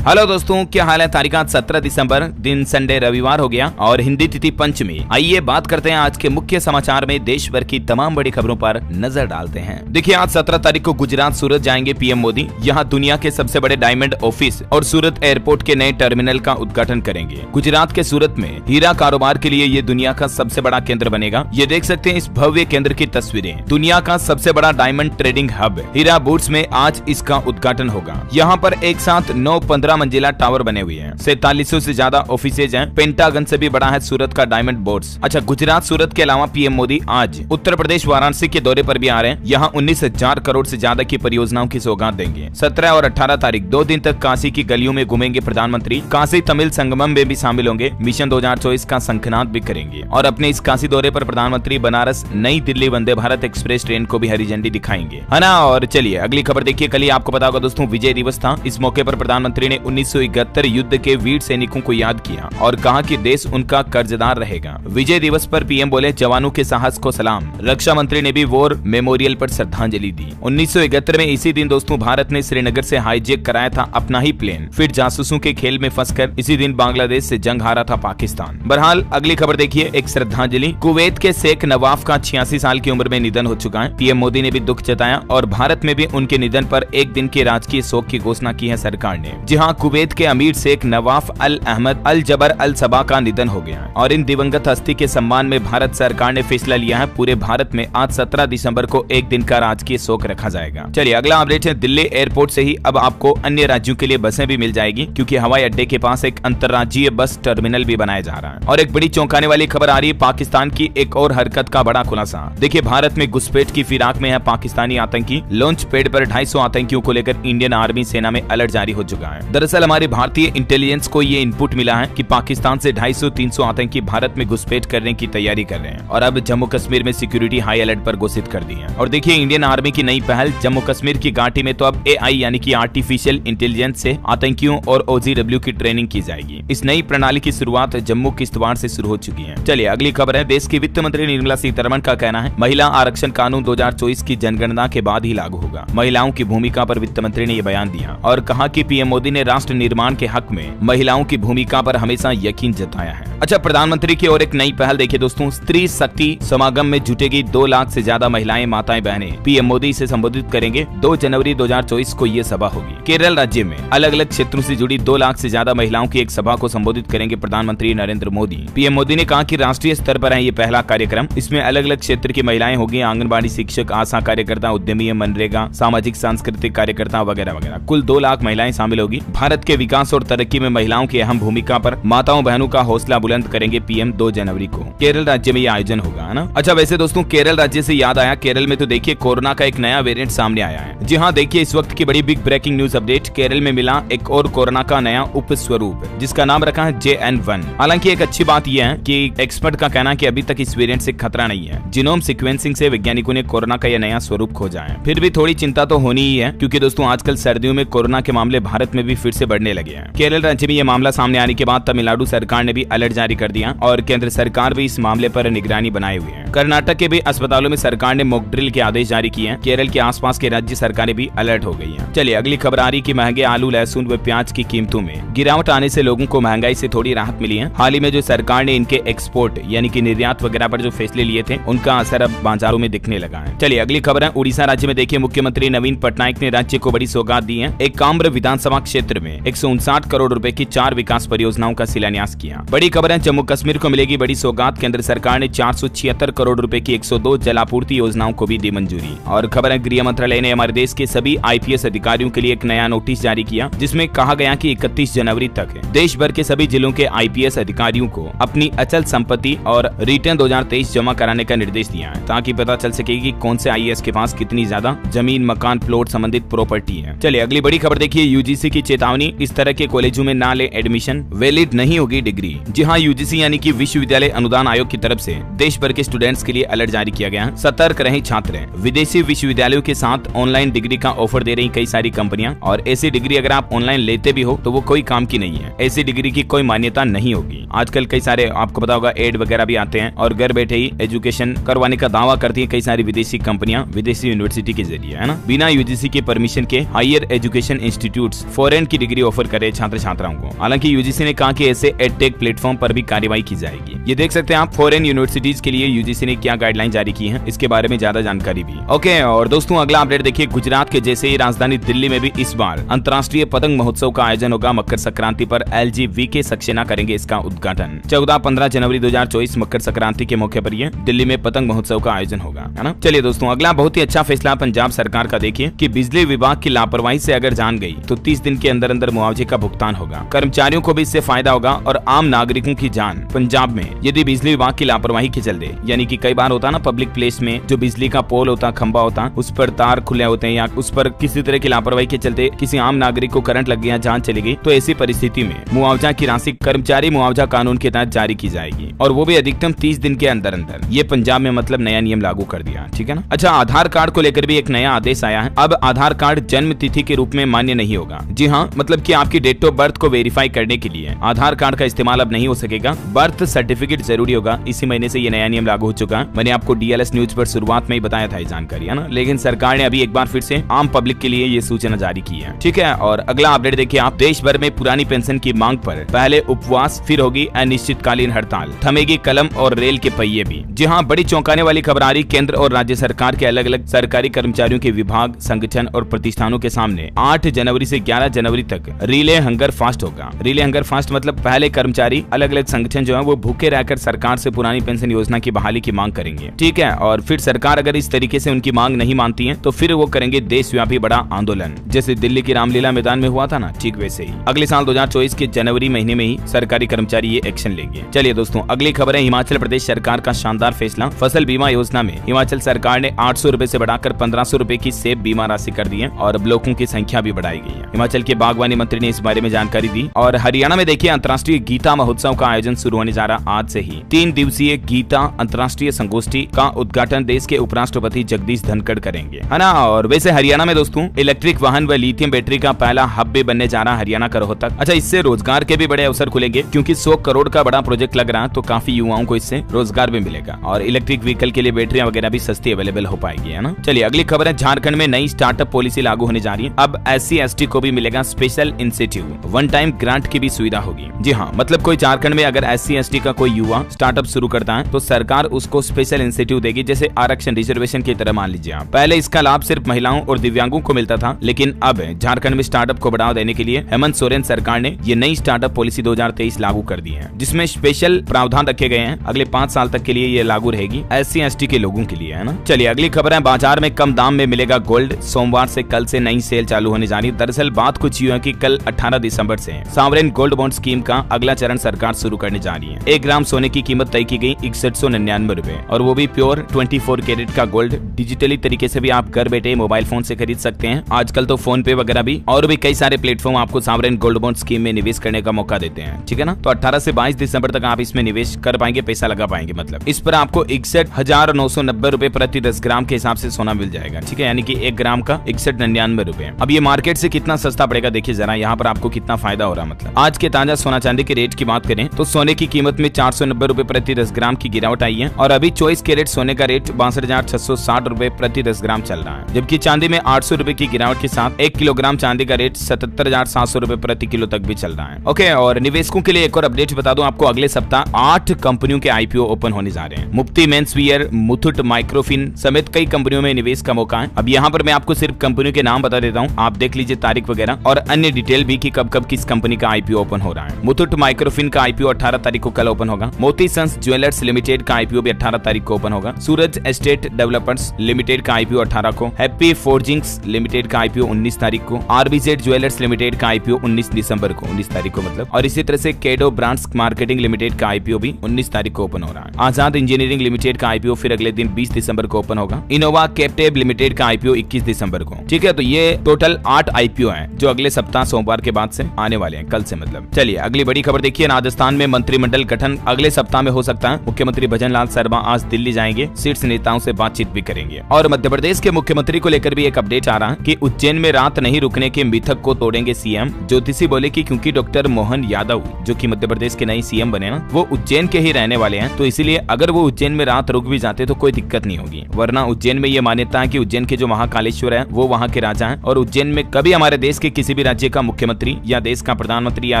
Hello दोस्तों, क्या हाल है। तारीख 17 दिसंबर, दिन संडे रविवार हो गया और हिंदी तिथि पंचमी। आइए बात करते हैं आज के मुख्य समाचार में देश भर की तमाम बड़ी खबरों पर नजर डालते हैं। देखिए, आज 17 तारीख को गुजरात सूरत जाएंगे पीएम मोदी। यहाँ दुनिया के सबसे बड़े डायमंड ऑफिस और सूरत एयरपोर्ट के नए टर्मिनल का उद्घाटन करेंगे। गुजरात के सूरत में हीरा कारोबार के लिए ये दुनिया का सबसे बड़ा केंद्र बनेगा। ये देख सकते हैं इस भव्य केंद्र की तस्वीरें। दुनिया का सबसे बड़ा डायमंड ट्रेडिंग हब हीरा बूट्स में आज इसका उद्घाटन होगा। यहाँ पर एक साथ 9-15 मंजिला टावर बने हुए हैं। 4700 से ज्यादा ऑफिसेज हैं। पेंटागन से भी बड़ा है सूरत का डायमंड बोर्ड्स। अच्छा, गुजरात सूरत के अलावा पीएम मोदी आज उत्तर प्रदेश वाराणसी के दौरे पर भी आ रहे हैं। यहाँ 19,000 करोड़ से ज्यादा की परियोजनाओं की सौगात देंगे। 17 और 18 तारीख 2 दिन तक काशी की गलियों में घूमेंगे प्रधानमंत्री। काशी तमिल संगमम में भी शामिल होंगे। मिशन 2024 का शंखनाद भी करेंगे और अपने इस काशी दौरे पर प्रधानमंत्री बनारस नई दिल्ली वंदे भारत एक्सप्रेस ट्रेन को भी हरी झंडी दिखाएंगे, है ना। और चलिए अगली खबर देखिए। कल ही आपको पता होगा दोस्तों, विजय दिवस था। इस मौके पर प्रधानमंत्री ने 1971 युद्ध के वीर सैनिकों को याद किया और कहा कि देश उनका कर्जदार रहेगा। विजय दिवस पर पीएम बोले, जवानों के साहस को सलाम। रक्षा मंत्री ने भी वॉर मेमोरियल पर श्रद्धांजलि दी। 1971 में इसी दिन दोस्तों भारत ने श्रीनगर से हाईजैक कराया था अपना ही प्लेन। फिर जासूसों के खेल में फंसकर इसी दिन बांग्लादेश से जंग हारा था पाकिस्तान। बहरहाल अगली खबर देखिए। एक श्रद्धांजलि। कुवैत के शेख नवाफ का 86 साल की उम्र में निधन हो चुका है। पीएम मोदी ने भी दुख जताया और भारत में भी उनके निधन पर एक दिन के राजकीय शोक की घोषणा की है सरकार ने। जी हाँ, कुवैत के अमीर शेख नवाफ अल अहमद अल जबर अल सबा का निधन हो गया और इन दिवंगत हस्ती के सम्मान में भारत सरकार ने फैसला लिया है, पूरे भारत में आज 17 दिसंबर को एक दिन का राजकीय शोक रखा जाएगा। चलिए अगला अपडेट है। दिल्ली एयरपोर्ट से ही अब आपको अन्य राज्यों के लिए बसें भी मिल जाएगी, क्योंकि हवाई अड्डे के पास एक अंतर्राज्यीय बस टर्मिनल भी बनाया जा रहा है। और एक बड़ी चौंकाने वाली खबर आ रही है, पाकिस्तान की एक और हरकत का बड़ा खुलासा। देखिए, भारत में घुसपैठ की फिराक में है पाकिस्तानी आतंकी। लॉन्च पैड पर 250 आतंकियों को लेकर इंडियन आर्मी सेना में अलर्ट जारी हो चुका है। दरअसल हमारे भारतीय इंटेलिजेंस को ये इनपुट मिला है कि पाकिस्तान से 250-300 आतंकी भारत में घुसपैठ करने की तैयारी कर रहे हैं और अब जम्मू कश्मीर में सिक्योरिटी हाई अलर्ट पर घोषित कर दी है। और देखिए, इंडियन आर्मी की नई पहल, जम्मू कश्मीर की घाटी में तो अब AI यानी कि आर्टिफिशियल इंटेलिजेंस से आतंकियों और OGW की ट्रेनिंग की जाएगी। इस नई प्रणाली की शुरुआत जम्मू किश्तवाड़ से शुरू हो चुकी है। चलिए अगली खबर है। देश की वित्त मंत्री निर्मला सीतारमण का कहना है, महिला आरक्षण कानून 2024 की जनगणना के बाद ही लागू होगा। महिलाओं की भूमिका पर वित्त मंत्री ने यह बयान दिया और कहा कि पीएम मोदी ने राष्ट्र निर्माण के हक में महिलाओं की भूमिका पर हमेशा यकीन जताया है। अच्छा, प्रधानमंत्री की और एक नई पहल देखिए दोस्तों। स्त्री शक्ति समागम में जुटेगी 2 लाख से ज्यादा महिलाएं, माताएं, बहनें। पीएम मोदी से संबोधित करेंगे। 2 जनवरी 2024 को ये सभा होगी। केरल राज्य में अलग अलग क्षेत्रों से जुड़ी 2 लाख से ज्यादा महिलाओं की एक सभा को संबोधित करेंगे प्रधानमंत्री नरेंद्र मोदी। पीएम मोदी ने कहा कि राष्ट्रीय स्तर पर है ये पहला कार्यक्रम। इसमें अलग अलग क्षेत्र की महिलाएं होगी, आंगनबाड़ी शिक्षक, आशा कार्यकर्ता, उद्यमी, मनरेगा, सामाजिक सांस्कृतिक कार्यकर्ता वगैरह वगैरह। कुल 2 लाख महिलाएं शामिल होगी। भारत के विकास और तरक्की में महिलाओं की अहम भूमिका पर माताओं बहनों का हौसला बुलंद करेंगे पीएम। 2 जनवरी को केरल राज्य में ये आयोजन होगा, है ना। अच्छा, वैसे दोस्तों केरल राज्य से याद आया, केरल में तो देखिए कोरोना का एक नया वेरिएंट सामने आया है। जी हाँ, देखिए इस वक्त की बड़ी big breaking news update. Kerala में मिला एक और कोरोना का नया उपस्वरूप, जिसका नाम रखा है JN1। हालांकि एक अच्छी बात यह है कि एक्सपर्ट का कहना है कि अभी तक इस वेरिएंट से खतरा नहीं है। जीनोम सीक्वेंसिंग से वैज्ञानिकों ने कोरोना का यह नया स्वरूप खोजा है। फिर भी थोड़ी चिंता तो होनी ही है, क्योंकि दोस्तों आजकल सर्दियों में कोरोना के मामले भारत में भी फिर से बढ़ने लगे हैं। केरल राज्य में यह मामला सामने आने के बाद तमिलनाडु सरकार ने भी अलर्ट जारी कर दिया और केंद्र सरकार भी इस मामले पर निगरानी बनाए हुए है। कर्नाटक के भी अस्पतालों में सरकार ने मॉक ड्रिल के आदेश जारी किए हैं। केरल के आसपास के राज्य सरकारें भी अलर्ट हो गई हैं। चलिए अगली खबर आ रही कि महंगे आलू, लहसुन व प्याज की कीमतों में गिरावट आने से लोगों को महंगाई से थोड़ी राहत मिली है। हाल ही में जो सरकार ने इनके एक्सपोर्ट यानी कि निर्यात वगैरह पर जो फैसले लिए थे, उनका असर अब बाजारों में दिखने लगा है। चलिए अगली खबर है। उड़ीसा राज्य में देखिए, मुख्यमंत्री नवीन पटनायक ने राज्य को बड़ी सौगात दी है। एक काम्र विधानसभा क्षेत्र में 159 करोड़ रुपए की 4 विकास परियोजनाओं का शिलान्यास किया। बड़ी खबर है, जम्मू कश्मीर को मिलेगी बड़ी सौगात। केंद्र सरकार ने 476 करोड़ रुपए की 102 जलापूर्ति योजनाओं को भी दी मंजूरी। और खबर है, गृह मंत्रालय ने हमारे देश के सभी IPS अधिकारियों के लिए एक नया नोटिस जारी किया, जिसमें कहा गया कि 31 जनवरी तक देश भर के सभी जिलों के IPS अधिकारियों को अपनी अचल संपत्ति और रिटर्न 2023 जमा कराने का निर्देश दिया है, ताकि पता चल सके कि कौन से IAS के पास कितनी ज्यादा जमीन, मकान, प्लॉट संबंधित प्रॉपर्टी है। चलिए अगली बड़ी खबर देखिए। UGC की चेतावनी, इस तरह के कॉलेजों में ना ले एडमिशन, वैलिड नहीं होगी डिग्री। जी हाँ, यूजीसी यानी कि विश्वविद्यालय अनुदान आयोग की तरफ से देश भर के स्टूडेंट्स के लिए अलर्ट जारी किया गया है। सतर्क रहें छात्र। विदेशी विश्वविद्यालयों के साथ ऑनलाइन डिग्री का ऑफर दे रही कई सारी कंपनियां, और ऐसी डिग्री अगर आप ऑनलाइन लेते भी हो तो वो कोई काम की नहीं है। ऐसी डिग्री की कोई मान्यता नहीं होगी। आजकल कई सारे आपको पता होगा एड वगैरह भी आते हैं और घर बैठे ही एजुकेशन करवाने का दावा करती है कई सारी विदेशी कंपनियां विदेशी यूनिवर्सिटी के जरिए, है ना, बिना यूजीसी के परमिशन के हायर एजुकेशन इंस्टीट्यूट्स फॉरेन की डिग्री ऑफर करे छात्र छात्राओं को। हालांकि यूजीसी ने कहा कि ऐसे एडटेक प्लेटफॉर्म पर भी कार्रवाई की जाएगी। ये देख सकते हैं आप फॉरेन यूनिवर्सिटीज के लिए यूजीसी ने क्या गाइडलाइन जारी की है, इसके बारे में ज्यादा जानकारी भी। ओके, और दोस्तों अगला अपडेट देखिए, गुजरात के जैसे ही राजधानी दिल्ली में भी इस बार अंतर्राष्ट्रीय पतंग महोत्सव का आयोजन होगा। मकर संक्रांति पर LGVK सक्सेना करेंगे इसका उद्घाटन। 14-15 जनवरी 2024 मकर संक्रांति के मौके पर ये दिल्ली में पतंग महोत्सव का आयोजन होगा, है ना। चलिए दोस्तों अगला बहुत ही अच्छा फैसला पंजाब सरकार का देखिए कि बिजली विभाग की लापरवाही से अगर जान गई तो 30 दिन के अंदर अंदर मुआवजे का भुगतान होगा। कर्मचारियों को भी इससे फायदा होगा और आम नागरिकों की जान पंजाब में यदि बिजली विभाग की लापरवाही के चलते, यानी कि कई बार होता है ना प्पब्लिक प्लेस में जो बिजली का पोल होता, खंबा होता, उस पर तार खुले होते हैं या उस पर किसी तरह की लापरवाही के चलते किसी आम नागरिक को करंट लग गया, जान चली गई, तो ऐसी परिस्थिति में मुआवजा की राशि कर्मचारी मुआवजा कानून के तहत जारी की जाएगी और वो भी अधिकतम 30 दिन के अंदर अंदर। ये पंजाब में मतलब नया नियम लागू कर दिया, ठीक है ना। अच्छा, आधार कार्ड को लेकर भी एक नया आदेश आया है। अब आधार कार्ड जन्म तिथि के रूप में मान्य नहीं होगा। जी हाँ, मतलब कि आपकी डेट ऑफ बर्थ को वेरीफाई करने के लिए आधार कार्ड का इस्तेमाल अब नहीं हो सकेगा। बर्थ सर्टिफिकेट जरूरी होगा। इसी महीने से ये नया नियम लागू हो चुका है। मैंने आपको DLS न्यूज पर शुरुआत में ही बताया था ये जानकारी, है ना, लेकिन सरकार ने अभी एक बार फिर से आम पब्लिक के लिए ये सूचना जारी की है, ठीक है। और अगला अपडेट देखिए आप, देश भर में पुरानी पेंशन की मांग पर पहले उपवास, फिर होगी अनिश्चितकालीन हड़ताल, थमेगी कलम और रेल के पहिए भी। जी हाँ, बड़ी चौंकाने वाली खबर आ रही। केंद्र और राज्य सरकार के अलग अलग सरकारी कर्मचारियों के विभाग, संगठन और प्रतिष्ठानों के सामने 8 जनवरी से 11 जनवरी तक रिले हंगर फास्ट होगा। रिले हंगर फास्ट मतलब पहले कर्मचारी, अलग अलग संगठन जो है वो भूखे रहकर सरकार से पुरानी पेंशन योजना की बहाली की मांग करेंगे, ठीक है। और फिर सरकार अगर इस तरीके से उनकी मांग नहीं मानती है तो फिर वो करेंगे देशव्यापी बड़ा आंदोलन, जैसे दिल्ली की रामलीला मैदान में हुआ था ना, ठीक वैसे ही अगले साल 2024 के जनवरी महीने में ही सरकारी कर्मचारी ये एक्शन लेंगे। चलिए दोस्तों अगली खबर है, हिमाचल प्रदेश सरकार का शानदार फैसला। फसल बीमा योजना में हिमाचल सरकार ने 800 रुपए से बढ़ाकर 1500 रुपए की सेब बीमा राशि कर दी है और ब्लॉकों की संख्या भी बढ़ाई गई है। हिमाचल के बागवानी मंत्री ने इस बारे में जानकारी दी। और हरियाणा में देखिए अंतर्राष्ट्रीय गीता महोत्सव का आयोजन शुरू होने जा रहा आज से ही। 3 दिवसीय गीता अंतर्राष्ट्रीय संगोष्ठी का उद्घाटन देश के उपराष्ट्रपति जगदीश धनखड़ करेंगे, है ना। और वैसे हरियाणा में दोस्तों इलेक्ट्रिक वाहन व लिथियम बैटरी का पहला हब भी बनने जा रहा हरियाणा का रोहतक। अच्छा, इससे रोजगार के भी बड़े अवसर खुलेंगे क्योंकि 100 करोड़ का बड़ा प्रोजेक्ट लग रहा है, तो काफी युवाओं को इससे रोजगार भी मिलेगा और इलेक्ट्रिक व्हीकल के लिए बैटरियां वगैरह भी सस्ती अवेलेबल हो पाएगी, है ना। चलिए अगली खबर है, झारखंड में नई स्टार्टअप पॉलिसी लागू होने जा रही है। अब SC/ST को भी मिलेगा special incentive, one time grant की भी सुविधा होगी। जी हाँ, मतलब कोई झारखंड में अगर SC/ST का कोई युवा स्टार्टअप शुरू करता है तो सरकार उसको स्पेशल इंसेंटिव देगी, जैसे आरक्षण रिजर्वेशन की तरह मान लीजिए आप। पहले इसका लाभ सिर्फ महिलाओं और दिव्यांगों को मिलता था, लेकिन अब झारखंड में स्टार्टअप को बढ़ावा देने के लिए हेमंत सोरेन सरकार ने ये नई स्टार्टअप पॉलिसी 2023 लागू कर दी है, जिसमें स्पेशल प्रावधान रखे गए हैं। अगले 5 साल तक के लिए ये लागू रहेगी SC/ST के लोगों के लिए, है ना। चलिए अगली खबर है, बाजार में कम दाम में मिलेगा गोल्ड। सोमवार से कल से नई सेल चालू होने जा रही है। दरअसल बात कुछ यूं है कि कल 18 दिसंबर से सॉवरेन गोल्ड बॉन्ड स्कीम का अगला चरण सरकार शुरू करने जा रही है। 1 ग्राम सोने की कीमत तय की गई 6199 रुपए और वो भी प्योर 24 कैरेट का गोल्ड। डिजिटली तरीके से भी आप घर बैठे मोबाइल फोन से खरीद सकते हैं। आजकल तो फोन पे वगैरह भी और भी कई सारे प्लेटफॉर्म आपको सॉवरेन गोल्ड बॉन्ड स्कीम में निवेश करने का मौका देते हैं, ठीक है ना। तो 18 से 22 दिसंबर तक आप इसमें निवेश कर पाएंगे, पैसा लगा पाएंगे। मतलब इस पर आपको 61,990 रुपए प्रति 10 ग्राम के हिसाब से सोना मिल जाएगा, ठीक है, यानी कि 1 ग्राम का 6199 रुपए। अब ये मार्केट से कितना सस्ता पड़ेगा देखिए जरा, यहाँ पर आपको कितना फायदा हो रहा है। मतलब आज के ताजा सोना चांदी के रेट की बात करें तो सोने की कीमत में 490 रुपए प्रति 10 ग्राम की गिरावट आई है और अभी 24 कैरेट सोने का रेट 62,660 रुपए प्रति 10 ग्राम चल रहा है, जबकि चांदी में 800 रुपए की गिरावट के साथ 1 किलोग्राम चांदी का रेट 77,700 रुपए प्रति किलो तक भी चल रहा है। ओके, और निवेशकों के लिए एक और अपडेट बता दूं आपको, अगले सप्ताह 8 कंपनियों के IPO ओपन होने जा रहे हैं। मुफ्ती मेंसवियर, मुथूट माइक्रोफिन समेत कई कंपनियों में निवेश का मौका है। अब यहाँ पर मैं आपको सिर्फ कंपनियों के नाम बता देता हूँ, आप देख लीजिए तारीख वगैरह और अन्य डिटेल भी कि कब कब किस कंपनी का IPO ओपन हो रहा है। मुथूट माइक्रोफिन का IPO 18 तारीख को कल ओपन होगा। मोती सन्स ज्वेलर्स लिमिटेड का IPO भी 18 तारीख को ओपन होगा। सूरज एस्टेट डेवलपर्स लिमिटेड का IPO 18 को। हैप्पी फोर्जिंग्स लिमिटेड का IPO 19 तारीख को। RBZ ज्वेलर्स लिमिटेड का IPO 19 दिसंबर को, 19 तारीख को मतलब। और इसी तरह से केडो ब्रांड्स मार्केटिंग लिमिटेड का IPO भी 19 तारीख को ओपन हो रहा है। आजाद इंजीनियरिंग लिमिटेड का IPO फिर अगले दिन 20 दिसंबर को ओपन होगा। इनोवा कैप्टेब लिमिटेड का IPO 21 दिसंबर को, ठीक है। तो ये टोटल 8 IPO हैं जो अगले सप्ताह सोमवार के बाद से आने वाले हैं, कल से मतलब। चलिए अगली बड़ी खबर देखिए, राजस्थान राजस्थान में मंत्रिमंडल गठन अगले सप्ताह में हो सकता है। मुख्यमंत्री भजनलाल शर्मा आज दिल्ली जाएंगे, शीर्ष नेताओं से बातचीत भी करेंगे। और मध्य प्रदेश के मुख्यमंत्री को लेकर भी एक अपडेट आ रहा है कि उज्जैन में रात नहीं रुकने के मिथक को तोड़ेंगे सीएम। ज्योतिषी बोले कि क्योंकि डॉक्टर मोहन यादव जो कि मध्य प्रदेश के नए सीएम बने ना, वो उज्जैन के ही रहने वाले हैं, तो इसीलिए अगर वो उज्जैन में रात रुक भी जाते तो कोई दिक्कत नहीं होगी। वरना उज्जैन में ये मान्यता है कि उज्जैन के जो महाकालेश्वर है वो वहाँ के राजा हैं और उज्जैन में कभी हमारे देश के किसी भी राज्य का मुख्यमंत्री या देश का प्रधानमंत्री या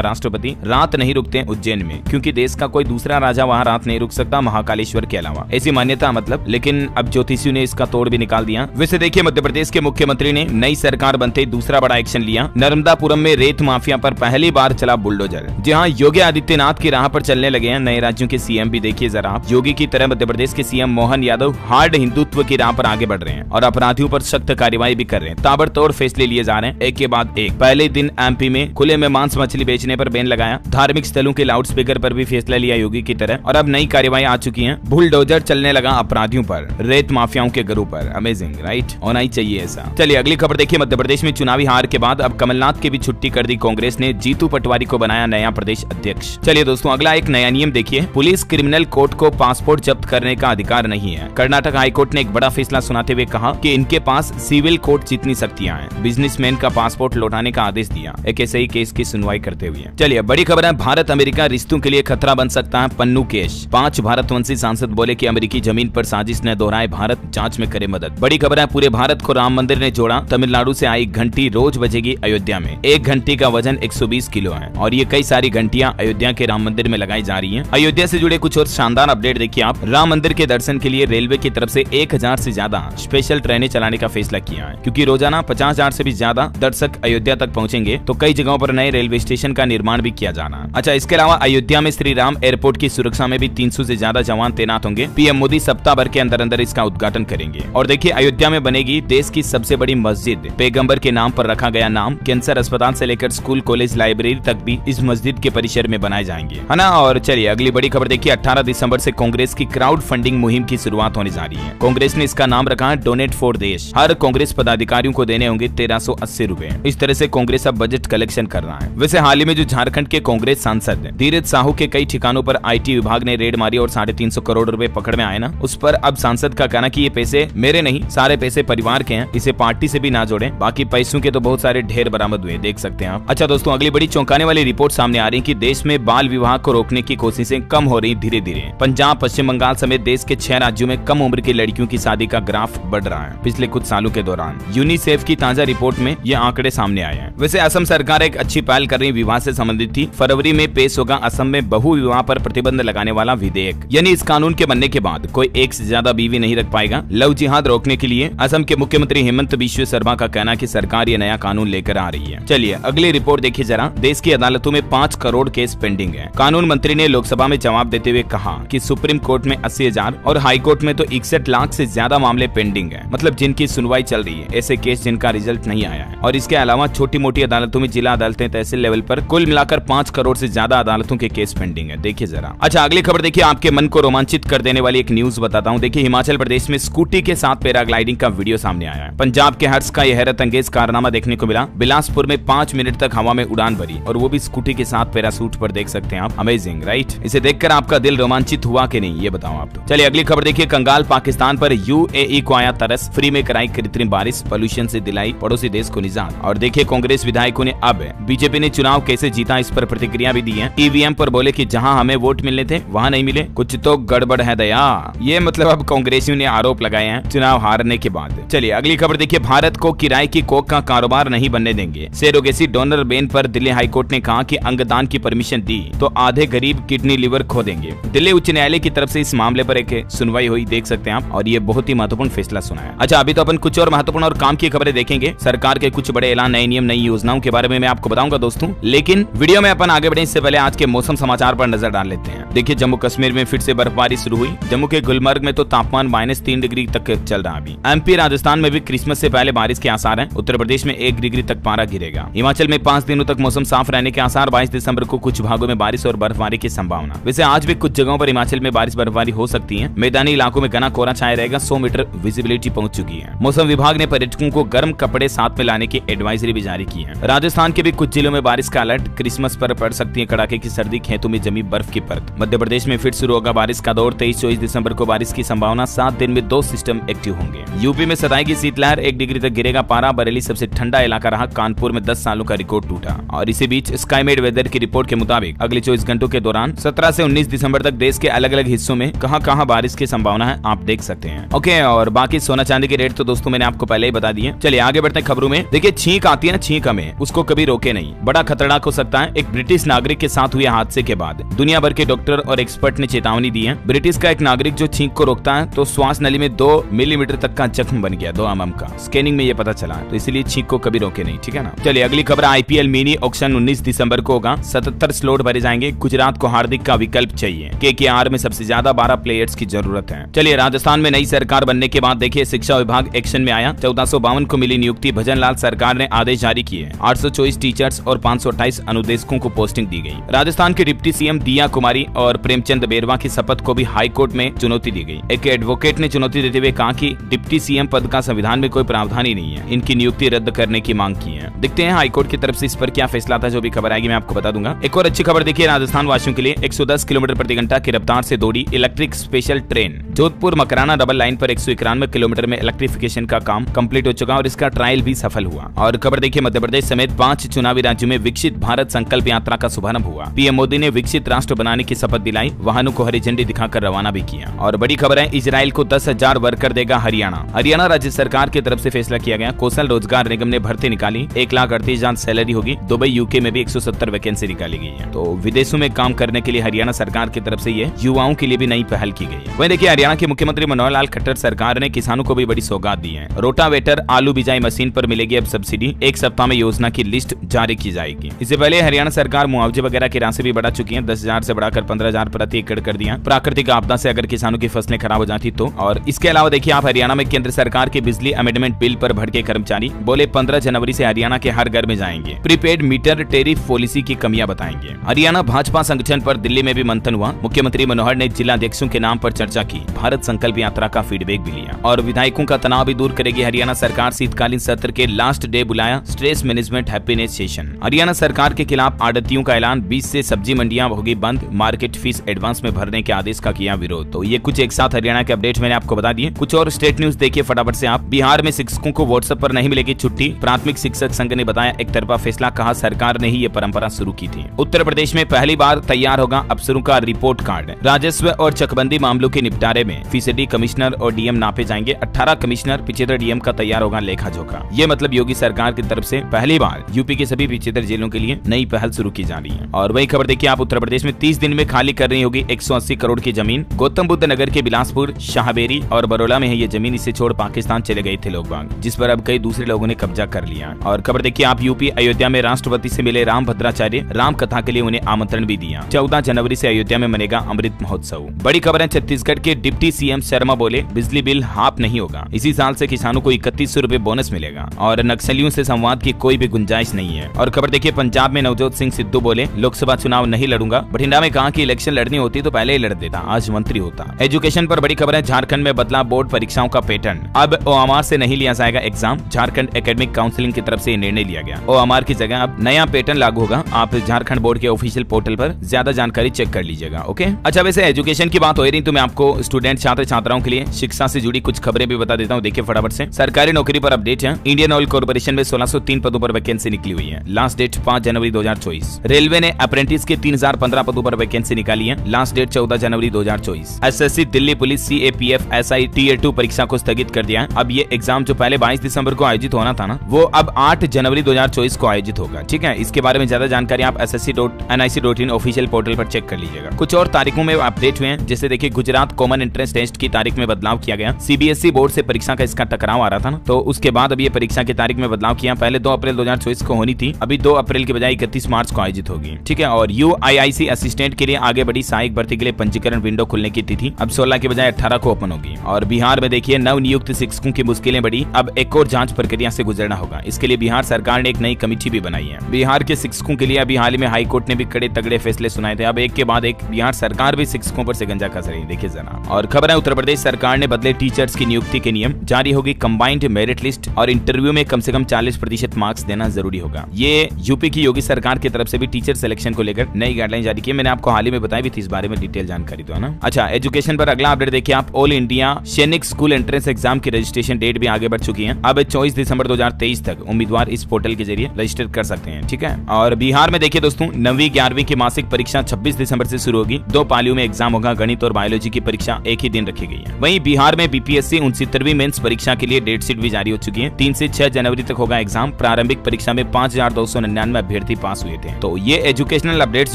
राष्ट्रपति रात नहीं रुकते उज्जैन में, क्योंकि देश का कोई दूसरा राजा वहाँ रात नहीं रुक सकता महाकालेश्वर के अलावा। ऐसी मान्यता मतलब, लेकिन अब ज्योतिषियों ने इसका तोड़ भी निकाल दिया। वैसे देखिए, मध्य प्रदेश के मुख्यमंत्री ने नई सरकार बनते दूसरा बड़ा एक्शन लिया। नर्मदापुरम में रेत माफिया पर पहली बार चला बुलडोजर। जी हाँ, योगी आदित्यनाथ की राह पर चलने लगे हैं नए राज्यों के सीएम भी। देखिए जरा आप, योगी की तरह मध्य प्रदेश के सीएम मोहन यादव हार्ड हिंदुत्व की राह पर आगे बढ़ रहे हैं और अपराधियों पर सख्त कार्रवाई भी कर रहे हैं। ताबड़तोड़ फैसले लिए जा रहे हैं एक के बाद एक। पहले दिन एमपी में खुले में मांस मछली बेचने पर बैन लगाया। धार्मिक स्थलों के लाउडस्पीकर पर भी फैसला लिया योगी की तरह। और अब नई कार्रवाई आ चुकी है, बुलडोजर चलने लगा अपराधियों पर, रेत माफियाओं के घरों पर। अमेजिंग राइट, होना ही चाहिए ऐसा। चलिए अगली खबर देखिए। मध्य प्रदेश में चुनावी हार के बाद अब कमलनाथ की भी छुट्टी कर दी कांग्रेस ने। जीतू पटवारी को बनाया नया प्रदेश अध्यक्ष। चलिए दोस्तों, अगला एक नया नियम देखिए। पुलिस क्रिमिनल कोर्ट को पासपोर्ट जब्त करने का अधिकार नहीं है। कर्नाटक हाईकोर्ट ने एक बड़ा फैसला सुनाते हुए कहा कि इनके पास सिविल कोर्ट जितनी शक्तियां हैं। बिजनेसमैन का पासपोर्ट लौटाने का आदेश दिया एक ऐसे ही केस की सुनवाई करते हुए। चलिए बड़ी खबर है, भारत अमेरिका रिश्तों के लिए खतरा बन सकता है पन्नू केस। 5 भारतवंशी सांसद बोले कि अमेरिकी जमीन पर साजिश न दोहराए, भारत जांच में करे मदद। बड़ी खबर है, पूरे भारत को राम मंदिर ने जोड़ा। तमिलनाडु से आई घंटी रोज बजेगी अयोध्या में। एक घंटी का वजन 120 किलो है और ये कई सारी घंटियां अयोध्या के राम मंदिर में लगाई जा रही हैं। अयोध्या से जुड़े कुछ और शानदार अपडेट देखिए आप। राम मंदिर के दर्शन के लिए रेलवे की तरफ से 1000 से ज्यादा स्पेशल ट्रेनें चलाने का फैसला किया है, क्योंकि रोजाना 50,000 से भी ज्यादा दर्शक अयोध्या तक पहुंचेंगे, तो कई जगहों पर नए रेलवे स्टेशन का निर्माण भी किया जाना। अच्छा, इसके अलावा अयोध्या में श्री राम एयरपोर्ट की सुरक्षा में भी 300 से ज्यादा जवान तैनात होंगे। पीएम मोदी सप्ताह भर के अंदर अंदर इसका उद्घाटन करेंगे। और देखिए, अयोध्या में बनेगी देश की सबसे बड़ी मस्जिद। पैगंबर के नाम पर रखा गया नाम। कैंसर अस्पताल से लेकर स्कूल, कॉलेज, लाइब्रेरी तक भी इस मस्जिद के परिसर में बनाए जाएंगे, है ना। और चलिए अगली बड़ी खबर देखिए। 18 दिसंबर से कांग्रेस की क्राउड फंडिंग मुहिम की शुरुआत होने जा रही है। कांग्रेस ने इसका नाम रखा है डोनेट फॉर देश। हर कांग्रेस पदाधिकारियों को देने होंगे 1380 रुपए। इस तरह से कांग्रेस अब बजट कलेक्शन कर रहा है। वैसे हाल ही में जो झारखंड के कांग्रेस सांसद धीरज साहू के कई ठिकानों पर आईटी विभाग ने रेड मारी और 350 करोड़ रुपए पकड़ में आए ना, उस पर अब सांसद का कहना कि ये पैसे मेरे नहीं, सारे पैसे परिवार के हैं, इसे पार्टी से भी ना जोड़ें। बाकी पैसों के तो बहुत सारे ढेर बरामद हुए, देख सकते हैं आप। अच्छा दोस्तों, अगली बड़ी चौंकाने वाली रिपोर्ट सामने आ रही है कि देश में बाल विवाह को रोकने की कोशिशें कम हो रही धीरे धीरे। पंजाब, पश्चिम बंगाल समेत देश के 6 राज्यों में कम उम्र की लड़कियों की शादी का ग्राफ बढ़ रहा है पिछले कुछ सालों के दौरान। यूनिसेफ की ताजा रिपोर्ट में ये आंकड़े सामने आए हैं। वैसे असम सरकार एक अच्छी पहल कर रही विवाह से संबंधित थी। फरवरी में पेश होगा असम में बहु विवाह पर प्रतिबंध लगाने वाला विधेयक। यानी इस कानून के बनने के बाद कोई एक से ज्यादा बीवी नहीं रख पाएगा। लव जिहाद रोकने के लिए असम के मुख्यमंत्री हेमंत बिश्व शर्मा का कहना कि सरकार ये नया कानून लेकर आ रही है। चलिए अगली रिपोर्ट देखिए जरा। देश की अदालतों में 5 करोड़ केस पेंडिंग है। कानून मंत्री ने लोकसभा में जवाब देते हुए कहा कि सुप्रीम कोर्ट में 80,000 और हाई कोर्ट में तो 61 लाख से ज्यादा मामले पेंडिंग है, मतलब जिनकी सुनवाई चल रही है, ऐसे केस जिनका रिजल्ट नहीं आया है। और इसके अलावा छोटी मोटी अदालतों में जिला अदालतें, तहसील लेवल पर कुल मिलाकर 5 करोड़ से ज्यादा अदालतों के केस पेंडिंग है। देखिए जरा। अच्छा, अगली खबर देखिए। आपके मन को रोमांचित कर देने वाली एक न्यूज बताता हूँ। देखिए, हिमाचल प्रदेश में स्कूटी के साथ पैराग्लाइडिंग का वीडियो सामने आया है। पंजाब के हर्ष का यह हैरत अंगेज कारनामा देखने को मिला। बिलासपुर में 5 मिनट तक हवा में उड़ान भरी और वो भी स्कूटी के साथ पैरासूट पर, देख सकते हैं आप। Amazing right. इसे देखकर आपका दिल रोमांचित हुआ कि नहीं, ये बताओ आप तो। चलिए अगली खबर देखिए। कंगाल पाकिस्तान पर यूएई को आया तरस। फ्री में कराई कृत्रिम बारिश, पोल्यूशन से दिलाई पड़ोसी देश को निजात। और देखिए, कांग्रेस विधायकों ने अब बीजेपी ने चुनाव कैसे जीता इस पर प्रतिक्रिया भी दी है। ईवीएम पर बोले कि जहां हमें वोट मिलने थे वहां नहीं मिले, कुछ तो गड़बड़ है दया। ये मतलब अब कांग्रेसियों ने आरोप लगाए हैं चुनाव हारने के बाद। चलिए अगली खबर देखिए। भारत को किराए की कोक का कारोबार नहीं बनने देंगे। सेरोगेसी डोनर बैन पर दिल्ली हाईकोर्ट ने कहा कि अंगदान की परमिशन दी तो आधे गरीब किडनी लिवर खो देंगे। दिल्ली उच्च न्यायालय की तरफ से इस मामले पर एक सुनवाई हुई, देख सकते हैं आप। और ये बहुत ही महत्वपूर्ण फैसला सुना है। अच्छा, अभी तो अपन कुछ और महत्वपूर्ण और काम की खबरें देखेंगे। सरकार के कुछ बड़े ऐलान, नए नियम, नई योजनाओं के बारे में मैं आपको बताऊंगा दोस्तों। लेकिन वीडियो में अपन आगे बढ़े इससे पहले आज के मौसम समाचार पर नजर डाल लेते हैं। देखिए, जम्मू कश्मीर में फिर से बर्फबारी शुरू हुई। जम्मू के गुलमर्ग में तो तापमान -3 डिग्री तक चल रहा अभी। एमपी, राजस्थान में भी क्रिसमस से पहले बारिश के आसार हैं। उत्तर प्रदेश में 1 डिग्री तक पारा गिरेगा। हिमाचल में 5 दिनों तक मौसम साफ रहने के आसार। 22 दिसंबर को कुछ भागों में बारिश और बर्फबारी की संभावना। वैसे आज भी कुछ जगहों पर हिमाचल में बारिश बर्फबारी हो सकती है। मैदानी इलाकों में घना कोहरा छाया रहेगा। 100 मीटर विजिबिलिटी पहुंच चुकी है। मौसम विभाग ने पर्यटकों को गर्म कपड़े साथ में लाने की एडवाइजरी भी जारी की है। राजस्थान के भी कुछ जिलों में बारिश का अलर्ट। क्रिसमस पर पड़ सकती है कड़ाके की की सर्दी, खेतों में जमी बर्फ की परत। मध्य प्रदेश में फिर शुरू होगा बारिश का दौर। 23-24 दिसंबर को बारिश की संभावना। 7 दिन में 2 सिस्टम एक्टिव होंगे। यूपी में सताएगी शीतलहर, 1 डिग्री तक गिरेगा पारा। बरेली सबसे ठंडा इलाका रहा। कानपुर में 10 सालों का रिकॉर्ड टूटा। और इसी बीच स्काईमेड वेदर की रिपोर्ट के मुताबिक अगले 24 घंटों के दौरान 17 से 19 दिसंबर तक देश के अलग अलग हिस्सों में कहां बारिश की संभावना है, आप देख सकते हैं। ओके, और बाकी सोना चांदी के रेट तो दोस्तों मैंने आपको पहले ही बता दिए। चलिए आगे बढ़ते हैं खबरों में। देखिए, छींक आती है ना, छींक हमें उसको कभी रोके नहीं। बड़ा खतरनाक हो सकता है। एक ब्रिटिश नागरिक के साथ हुए हादसे के बाद दुनिया भर के डॉक्टर और एक्सपर्ट ने चेतावनी दी है। ब्रिटिश का एक नागरिक जो छींक को रोकता है तो श्वास नली में 2 मिलीमीटर तक का जख्म बन गया, 2 mm का। स्कैनिंग में ये पता चला, तो इसलिए छींक को कभी रोके नहीं, ठीक है ना। चलिए अगली खबर, IPL मिनी ऑक्शन 19 दिसंबर को होगा। 77 स्लॉट भरे जाएंगे। गुजरात को हार्दिक का विकल्प चाहिए। KKR में सबसे ज्यादा 12 प्लेयर्स की जरूरत है। चलिए, राजस्थान में नई सरकार बनने के बाद देखिए शिक्षा विभाग एक्शन में आया। 1452 को मिली नियुक्ति। भजनलाल सरकार ने आदेश जारी किए। 824 टीचर्स और 528 अनुदेशकों को पोस्टिंग दी गई। राजस्थान के डिप्टी सीएम दिया कुमारी और प्रेमचंद बेरवा की शपथ को भी हाई कोर्ट में चुनौती दी गई। एक एडवोकेट ने चुनौती देते हुए कहा कि डिप्टी सीएम पद का संविधान में कोई प्रावधान ही नहीं है। इनकी नियुक्ति रद्द करने की मांग की है। देखते हैं हाईकोर्ट की तरफ से इस पर क्या फैसला था। जो भी खबर आएगी मैं आपको बता दूंगा। एक और अच्छी खबर देखिए, राजस्थान वासियों के लिए 110 किलोमीटर प्रति घंटा की रफ्तार से दौड़ी electric special train. Jodhpur Makrana double line पर 191 किलोमीटर में इलेक्ट्रिफिकेशन का काम कंप्लीट हो चुका और इसका ट्रायल भी सफल हुआ। और खबर देखिए, मध्य प्रदेश समेत 5 चुनावी राज्यों में विकसित भारत संकल्प यात्रा का शुभारंभ हुआ। पीएम मोदी ने विकसित राष्ट्र बनाने की शपथ दिलाई। वाहनों को हरी झंडी दिखाकर रवाना भी किया। और बड़ी खबर है, इजराइल को 10,000 वर्कर देगा हरियाणा। हरियाणा राज्य सरकार की तरफ से फैसला किया गया। कौशल रोजगार निगम ने भर्ती निकाली। 1,38,000 सैलरी होगी। दुबई यूके में भी 170 वैकेंसी निकाली गई है। तो विदेशों में काम करने के लिए हरियाणा सरकार की तरफ से ये युवाओं के लिए भी नई पहल की गई है। वहीं देखिए, हरियाणा के मुख्यमंत्री मनोहर लाल खट्टर सरकार ने किसानों को भी बड़ी सौगात दी है। रोटावेटर आलू बिजाई मशीन पर मिलेगी अब सब्सिडी। 1 सप्ताह में योजना की लिस्ट जारी की जाएगी। इससे पहले हरियाणा सरकार मुआवजे वगैरह की राशि भी बढ़ा चुकी है। 10,000 से बढ़ाकर 15,000 प्रति एकड़ कर दिया। प्राकृतिक आपदा से अगर किसानों की फसलें खराब हो जाती तो। और इसके अलावा देखिए आप, हरियाणा में केंद्र सरकार के बिजली अमेंडमेंट बिल पर भड़के कर्मचारी बोले 15 जनवरी से हरियाणा के हर घर में जाएंगे। प्रीपेड मीटर टेरिफ पॉलिसी की कमियां बताएंगे। हरियाणा भाजपा संगठन पर दिल्ली में भी मंथन हुआ। मुख्यमंत्री मनोहर ने जिलाध्यक्षों के नाम पर चर्चा की। भारत संकल्प यात्रा का फीडबैक भी लिया। और विधायकों का तनाव भी दूर करेगी हरियाणा सरकार। शीतकालीन सत्र के लास्ट डे बुलाया stress management happiness session. Haryana सरकार के खिलाफ आड़तियों का ऐलान। 20 से सब्जी मंडियां होगी बंद। मार्केट फीस एडवांस में भरने के आदेश का किया विरोध। तो ये कुछ एक साथ हरियाणा के अपडेट मैंने आपको बता दिए। कुछ और स्टेट न्यूज देखिए फटाफट से आप। बिहार में शिक्षकों को व्हाट्सएप पर नहीं मिलेगी छुट्टी। प्राथमिक शिक्षक संघ ने बताया एक तरफा फैसला। कहा सरकार ने ही ये परंपरा शुरू की थी। उत्तर प्रदेश में पहली बार तैयार होगा अफसरों का रिपोर्ट कार्ड। राजस्व और चकबंदी मामलों के निपटारे में फीसदी कमिश्नर और डीएम नापे जाएंगे। 18 कमिश्नर 75 डीएम का तैयार होगा लेखा जोखा। ये मतलब योगी सरकार की तरफ से पहली बार यूपी के सभी 75 जेलों के लिए नई पहल शुरू की जा रही है। और वही खबर देखिए आप, उत्तर प्रदेश में 30 दिन में खाली करनी होगी 180 करोड़ की जमीन। गौतम बुद्ध नगर के बिलासपुर, शाहबेरी और बरोला में है ये जमीन। इसे छोड़ पाकिस्तान चले गए थे लोग बाग, जिस पर अब कई दूसरे लोगों ने कब्जा कर लिया। और खबर देखिए आप, यूपी अयोध्या में राष्ट्रपति से मिले राम भद्राचार्य। राम कथा के लिए उन्हें आमंत्रण भी दिया। 14 जनवरी से अयोध्या में मनेगा अमृत महोत्सव। बड़ी खबर है, छत्तीसगढ़ के डिप्टी सीएम शर्मा बोले बिजली बिल हाफ नहीं होगा। इसी साल से किसानों को 3100 रुपए बोनस मिलेगा और नक्सलियों से संवाद की कोई भी गुंजाइश नहीं है। और खबर देखिए, पंजाब में नवजोत सिंह सिद्धू बोले लोकसभा चुनाव नहीं लड़ूंगा। बठिंडा में कहा कि इलेक्शन लड़नी होती तो पहले ही लड़ देता, आज मंत्री होता। एजुकेशन पर बड़ी खबर है, झारखंड में बदला बोर्ड परीक्षाओं का पैटर्न। अब ओएमआर से नहीं लिया जाएगा एग्जाम। झारखंड एकेडमिक काउंसिलिंग की तरफ से निर्णय लिया गया। ओएमआर की जगह अब नया पैटर्न लागू होगा। आप झारखंड बोर्ड के ऑफिशियल पोर्टल पर ज्यादा जानकारी चेक कर लीजिएगा। ओके, अच्छा वैसे एजुकेशन की बात हो रही तो मैं आपको स्टूडेंट छात्र छात्राओं के लिए शिक्षा से जुड़ी कुछ खबरें भी बता देता हूँ। देखिए फटाफट से, सरकारी नौकरी पर अपडेट है। इंडियन ऑयल कॉर्पोरेशन में 1603 पदों पर वैकेंसी निकली हुई है। लास्ट डेट 5 जनवरी 2024। रेलवे ने अप्रेंटिस के 3015 पदों पर वैकेंसी निकाली है। लास्ट डेट 14 जनवरी 2024। SSC, Delhi police, CAPF, SI tier 2 परीक्षा को स्थगित कर दिया है। अब ये एग्जाम जो पहले 22 दिसंबर को आयोजित होना था ना, वो अब 8 जनवरी 2024 को आयोजित होगा। ठीक है, इसके बारे में ज्यादा जानकारी आप ssc.nic.in ऑफिशियल पोर्टल पर चेक कर लीजिएगा। कुछ और तारीखों में अपडेट हुए हैं, जैसे देखिए गुजरात कॉमन एंट्रेंस टेस्ट की तारीख में बदलाव किया गया। सीबीएसई बोर्ड से परीक्षा का इसका टकराव आ रहा था ना, तो उसके बाद अब ये परीक्षा की तारीख में बदलाव किया। पहले 2 अप्रैल 2024 को होनी थी, अभी 2 अप्रैल के बजाय 31 मार्च को आयोजित होगी। ठीक है, और यूआईआईसी असिस्टेंट के लिए आगे बढ़ी सहायक भर्ती के लिए पंजीकरण विंडो खुलने की तिथि अब 16 के बजाय 18 को ओपन होगी। और बिहार में देखिए नव नियुक्त शिक्षकों की मुश्किलें बढ़ी। अब एक और जांच प्रक्रिया से गुजरना होगा। इसके लिए बिहार सरकार ने एक नई कमेटी भी बनाई है। बिहार के शिक्षकों के लिए अभी हाल ही में हाई कोर्ट ने भी कड़े तगड़े फैसले सुनाए थे। अब एक के बाद एक बिहार सरकार भी शिक्षकों पर शिकंजा कस रही है। देखिए जरा, और खबर है उत्तर प्रदेश सरकार ने बदले टीचर्स की नियुक्ति के नियम। जारी होगी कंबाइंड मेरिट लिस्ट और इंटरव्यू में कम से कम 40% मार्क्स देना जरूरी होगा। ये यूपी की योगी सरकार की तरफ से भी टीचर सिलेक्शन को को लेकर नई गाइडलाइन जारी की। मैंने आपको हाल ही में बताई भी थी इस बारे में डिटेल जानकारी, तो है ना। अच्छा, एजुकेशन पर अगला अपडेट देखिए आप। ऑल इंडिया सैनिक स्कूल एंट्रेंस एग्जाम की रजिस्ट्रेशन डेट भी आगे बढ़ चुकी है। अब 24 दिसंबर 2023 तक उम्मीदवार इस पोर्टल के जरिए रजिस्टर कर सकते हैं, ठीक है। और बिहार में देखिए दोस्तों, 9वीं 11वीं की मासिक परीक्षा 26 दिसंबर से शुरू होगी। 2 पालियों में एग्जाम होगा। गणित और बायोलॉजी की परीक्षा एक ही दिन रखी गई है। वहीं बिहार में बीपीएससी 69वीं मेंस परीक्षा के लिए डेट शीट भी जारी हो चुकी है। 3 से 6 जनवरी तक होगा एग्जाम। प्रारंभिक परीक्षा में 5299 अभ्यर्थी पास हुए थे। तो ये एजुकेशनल अपडेट्स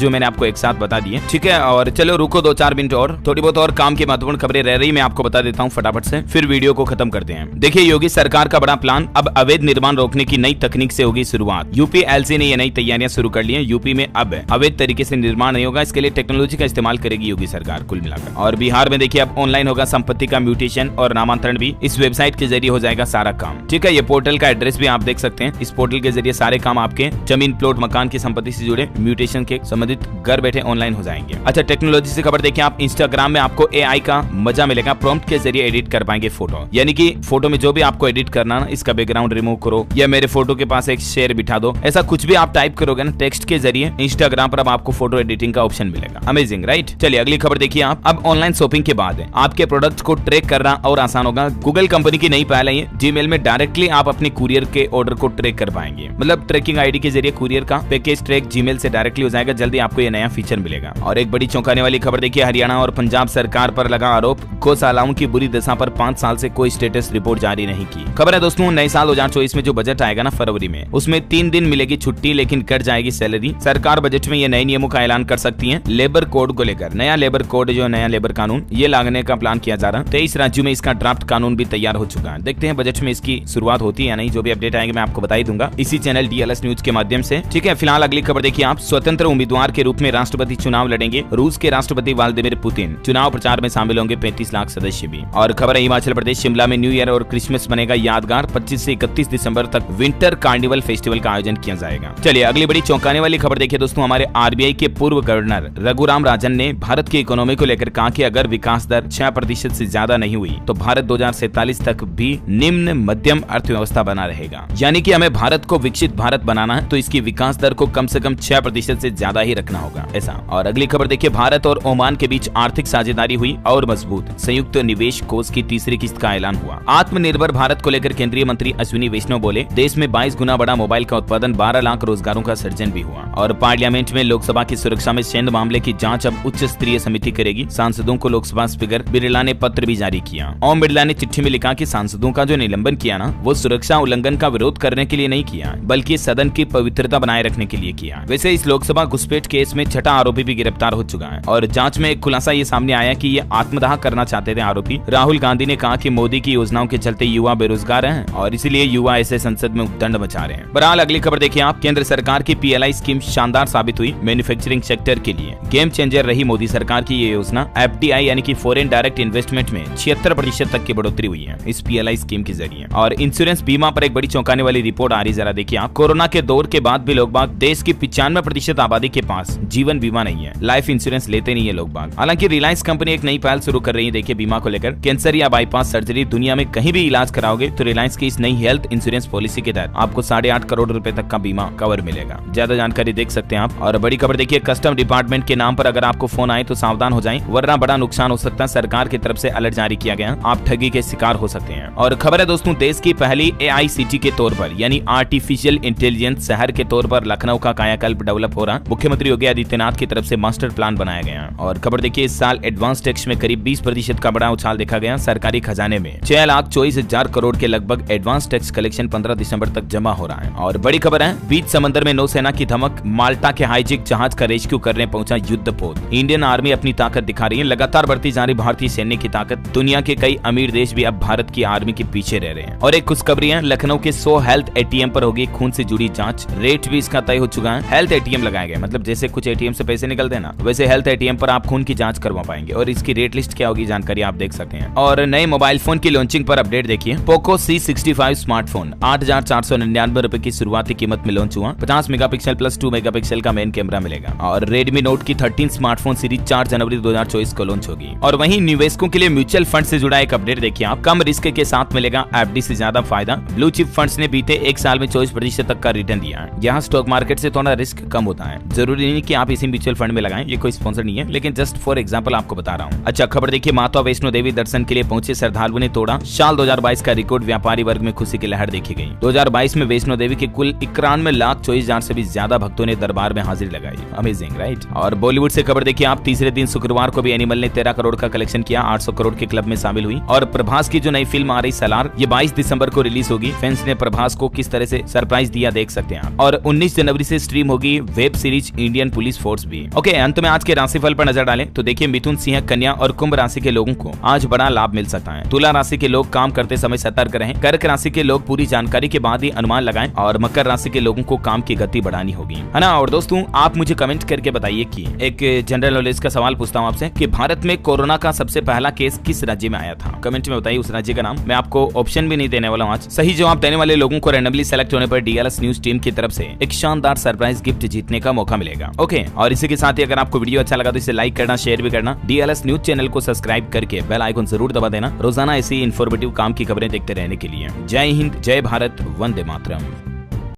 जो मैंने आपको एक साथ बता दिए, ठीक है। और चलो रुको 2-4 मिनट और, थोड़ी बहुत और काम की महत्वपूर्ण खबरें रह रही, मैं आपको बता देता हूँ फटाफट से, फिर वीडियो को खत्म करते हैं। देखिए, योगी सरकार का बड़ा प्लान, अब अवैध निर्माण रोकने की नई तकनीक से होगी शुरुआत। यूपीएलसी ने ये नई तैयारियां शुरू कर ली है। यूपी में अब अवैध तरीके से निर्माण नहीं होगा। इसके लिए टेक्नोलॉजी का इस्तेमाल करेगी योगी सरकार कुल मिलाकर। और बिहार में देखिए, अब ऑनलाइन होगा संपत्ति का म्यूटेशन और नामांतरण भी। इस वेबसाइट के जरिए हो जाएगा सारा काम, ठीक है। ये पोर्टल का एड्रेस भी आप देख सकते हैं। इस पोर्टल के जरिए सारे काम आपके जमीन, प्लॉट, मकान की संपत्ति से जुड़े म्यूटेशन के संबंधित घर बैठे ऑनलाइन हो जाएंगे। अच्छा, टेक्नोलॉजी से खबर देखिए आप। इंस्टाग्राम में आपको एआई का मजा मिलेगा। प्रॉम्प्ट के जरिए एडिट कर पाएंगे फोटो, यानी कि फोटो में जो भी आपको एडिट करना ना, इसका बैकग्राउंड रिमूव करो या मेरे फोटो के पास एक शेयर बिठा दो, ऐसा कुछ भी आप टाइप करोगे ना टेक्स्ट के जरिए, इंस्टाग्राम पर अब आपको फोटो एडिटिंग का ऑप्शन मिलेगा। Amazing, right. चलिए अगली खबर देखिए आप। अब ऑनलाइन शॉपिंग के बाद आपके प्रोडक्ट को ट्रैक करना और आसान होगा। गूगल कंपनी की नई पहल है। जीमेल में डायरेक्टली आप अपने कुरियर के ऑर्डर को ट्रैक कर पाएंगे। मतलब ट्रैकिंग आईडी के जरिए कुरियर का पैकेज ट्रैक जीमेल से डायरेक्टली हो जाएगा। जल्दी आपको ये नया फीचर मिलेगा। और एक बड़ी चौंकाने वाली खबर देखिए, हरियाणा और पंजाब सरकार पर लगा आरोप, गौशालाओं की बुरी दशा पर 5 साल से कोई स्टेटस रिपोर्ट जारी नहीं की। खबर है दोस्तों, नए साल 2024 में जो बजट आएगा ना फरवरी में, उसमें 3 दिन मिलेगी छुट्टी, लेकिन कट जाएगी सैलरी। सरकार बजट में ये नए नियमों का ऐलान कर सकती है। लेबर कोड को लेकर नया लेबर कोड, जो नया लेबर कानून, ये लाने का प्लान किया जा रहा है। 23 राज्यों में इसका ड्राफ्ट कानून भी तैयार हो चुका है। देखते हैं बजट में इसकी शुरुआत होती है या नहीं। जो भी अपडेट आएंगे मैं आपको बता ही दूंगा इसी चैनल डीएलएस न्यूज के माध्यम से, ठीक है। फिलहाल अगली खबर देखिए आप। स्वतंत्र उम्मीदवार के रूप में राष्ट्रपति चुनाव लड़ेंगे रूस के राष्ट्रपति व्लादिमीर पुतिन। चुनाव प्रचार में शामिल होंगे 35 लाख सदस्य भी। और खबर है हिमाचल प्रदेश शिमला में न्यू ईयर और क्रिसमस बनेगा यादगार। 25 से 31 दिसंबर तक विंटर कार्निवल फेस्टिवल का आयोजन किया जाएगा। चलिए अगली बड़ी चौंकाने वाली खबर देखिए दोस्तों। हमारे आरबीआई के पूर्व गवर्नर रघुराम राजन ने भारत की इकोनॉमी को लेकर कहा कि अगर विकास दर 6% से ज्यादा नहीं हुई तो भारत 2047 तक भी निम्न मध्यम अर्थव्यवस्था बना रहेगा। यानी कि हमें भारत को विकसित भारत बनाना है तो इसकी विकास दर को कम से कम 6% से ज्यादा ही रखना होगा, ऐसा। और अगली खबर देखिए, भारत और ओमान के बीच आर्थिक साझेदारी हुई और मजबूत। संयुक्त निवेश कोष की तीसरी किस्त का ऐलान हुआ। आत्मनिर्भर भारत को लेकर केंद्रीय मंत्री अश्विनी वैष्णव बोले, देश में 22 गुना बड़ा मोबाइल का उत्पादन, 12 लाख रोजगारों का सृजन भी हुआ। और पार्लियामेंट में लोकसभा की सुरक्षा में सैन्य मामले की जांच अब उच्च स्तरीय समिति करेगी। सांसदों को लोकसभा स्पीकर बिरला ने पत्र भी जारी किया। ओम बिरला ने चिट्ठी में लिखा कि सांसदों का जो निलंबन किया ना, वो सुरक्षा उल्लंघन का विरोध करने के लिए नहीं किया, बल्कि सदन की पवित्रता बनाए रखने के लिए किया। वैसे इस लोकसभा घुसपैठ केस में 6ठा आरोपी भी गिरफ्तार हो चुका है। और जांच में एक खुलासा ये सामने आया कि ये आत्मदाह करना चाहते थे आरोपी। राहुल गांधी ने कहा कि मोदी की योजनाओं के चलते युवा बेरोजगार हैं और इसीलिए युवा ऐसे संसद में उद्दंड मचा रहे हैं। बहरहाल अगली खबर देखिए आप। केंद्र सरकार की पीएलआई स्कीम शानदार साबित हुई मैन्युफैक्चरिंग सेक्टर के लिए। गेम चेंजर रही मोदी सरकार की ये योजना। एफडीआई यानी कि फॉरेन डायरेक्ट इन्वेस्टमेंट में 76% तक की बढ़ोतरी हुई है इस पीएलआई स्कीम के जरिए। और इंश्योरेंस बीमा पर एक बड़ी चौंकाने वाली रिपोर्ट आ रही, जरा देखिए आप। कोरोना के दौर के बाद भी लोग बाग, देश की 95% आबादी के पास जीवन बीमा नहीं है, लाइफ इंश्योरेंस लेते नहीं है लोग बाग। हालांकि रिलायंस कंपनी एक नई पहल शुरू कर रही है देखिए बीमा को लेकर। कैंसर या बाईपास सर्जरी दुनिया में कहीं भी इलाज कराओगे तो रिलायंस की इस नई हेल्थ इंश्योरेंस पॉलिसी के तहत आपको 8.5 करोड़ रुपए तक का बीमा कवर मिलेगा। ज्यादा जानकारी देख सकते हैं आप। और बड़ी खबर देखिए, कस्टम डिपार्टमेंट के नाम पर अगर आपको फोन आए तो सावधान हो जाएं, वरना बड़ा नुकसान हो सकता है। सरकार की तरफ से अलर्ट जारी किया गया, आप ठगी के शिकार हो सकते हैं। और खबर है दोस्तों, देश की पहली एआई सिटी के तौर पर यानी आर्टिफिशियल इंटेलिजेंस शहर के तौर पर लखनऊ का कायाकल्प डेवलप हो रहा। मुख्यमंत्री योगी आदित्यनाथ की तरफ से मास्टर प्लान बनाया गया। और खबर देखिए, इस साल एडवांस टैक्स में करीब 20% का बड़ा उछाल देखा गया। सरकारी खजाने में 6,24,000 करोड़ के लगभग एडवांस टैक्स कलेक्शन 15 दिसंबर तक जमा हो रहा है। और बड़ी खबर है, बीच समंदर में नौसेना की धमक, माल्टा के हाईजेक जहाज का रेस्क्यू करने पहुंचा युद्धपोत। इंडियन आर्मी अपनी ताकत दिखा रही है। लगातार बढ़ती जा रही भारतीय सैन्य की ताकत, दुनिया के कई अमीर देश भी अब भारत की आर्मी के पीछे रह रहे हैं। और एक खुशखबरी है, लखनऊ के 100 हेल्थ एटीएम पर होगी खून से जुड़ी जांच। रेट भी इसका तय हो चुका है। हेल्थ एटीएम लगाए गए, मतलब जैसे कुछ एटीएम से पैसे निकलते हैं ना, वैसे हेल्थ एटीएम पर आप खून की जांच करवा पाएंगे। और इसकी रेट लिस्ट क्या होगी जानकारी आप देख सकते हैं। और नए मोबाइल फोन की लॉन्चिंग पर अपडेट देखिए। पोको C65 स्मार्टफोन 8,499 रुपए की शुरुआती कीमत में लॉन्च हुआ। 50 मेगापिक्सल प्लस 2 मेगापिक्सल का मेन कैमरा मिलेगा। और रेडमी नोट की 13 स्मार्टफोन सीरीज 4 जनवरी 2024 को लॉन्च होगी। और वहीं निवेशकों के लिए म्यूचुअल फंड से जुड़ा एक अपडेट देखिए आप। कम रिस्क के साथ मिलेगा एफडी से ज्यादा फायदा। ब्लू चिप फंड्स ने बीते 1 साल में 24% तक का रिटर्न दिया है। यहाँ स्टॉक मार्केट से थोड़ा रिस्क कम होता है। लगाएं। जरूरी नहीं कि आप इसी म्यूचुअल फंड में लगाएं, ये कोई स्पॉन्सर नहीं है, लेकिन जस्ट फॉर एग्जांपल आपको बता रहा हूं। अच्छा खबर देखिए, माता वैष्णो देवी दर्शन के लिए पहुंचे श्रद्धालुओं ने तोड़ा साल 2022 का रिकॉर्ड, व्यापारी वर्ग में खुशी की लहर देखी गई। 2022 में वैष्णो देवी के कुल 91,24,000 से भी ज्यादा भक्तों ने दरबार में हाजिरी लगाई। Amazing right. और बॉलीवुड से खबर देखिए आप, तीसरे दिन शुक्रवार को भी एनिमल ने 13 करोड़ का कलेक्शन किया, 800 करोड़ के क्लब में शामिल हुई। और प्रभास की जो नई फिल्म आ रही सलार, ये 22 दिसंबर को रिलीज होगी। फैंस ने प्रभास को किस तरह से सरप्राइज दिया देख सकते हैं आप। और 19 जनवरी से स्ट्रीम होगी web series Indian police force भी। ओके, अंत में आज के राशिफल पर नजर डालें तो देखिए, मिथुन, सिंह, कन्या और कुंभ राशि के लोगों को आज बड़ा लाभ मिल सकता है। तुला राशि के लोग काम करते समय सतर्क रहें। कर्क राशि के लोग पूरी जानकारी के बाद ही अनुमान लगाएं। और मकर राशि के लोगों को काम की गति बढ़ानी होगी, है ना। और दोस्तों, आप मुझे कमेंट करके बताइए कि एक जनरल नॉलेज का सवाल पूछता हूं आपसे कि भारत में कोरोना का सबसे पहला केस किस राज्य में आया था। कमेंट में बताइए उस राज्य का नाम। मैं आपको ऑप्शन भी नहीं देने वाला हूं आज। सही जवाब देने वाले लोगों को रैंडमली सेलेक्ट होने पर डीएलएस न्यूज टीम की तरफ से एक शानदार सरप्राइज गिफ्ट जीतने का मौका मिलेगा। ओके, और इसी के साथ ही अगर आपको वीडियो अच्छा लगा तो इसे लाइक करना, शेयर भी करना। डीएलएस न्यूज चैनल को सब्सक्राइब करके बेल आइकन जरूर दबा देना, रोजाना ऐसी इन्फॉर्मेटिव काम की खबरें देखते रहने के लिए। जय हिंद, जय भारत, वंदे मातरम।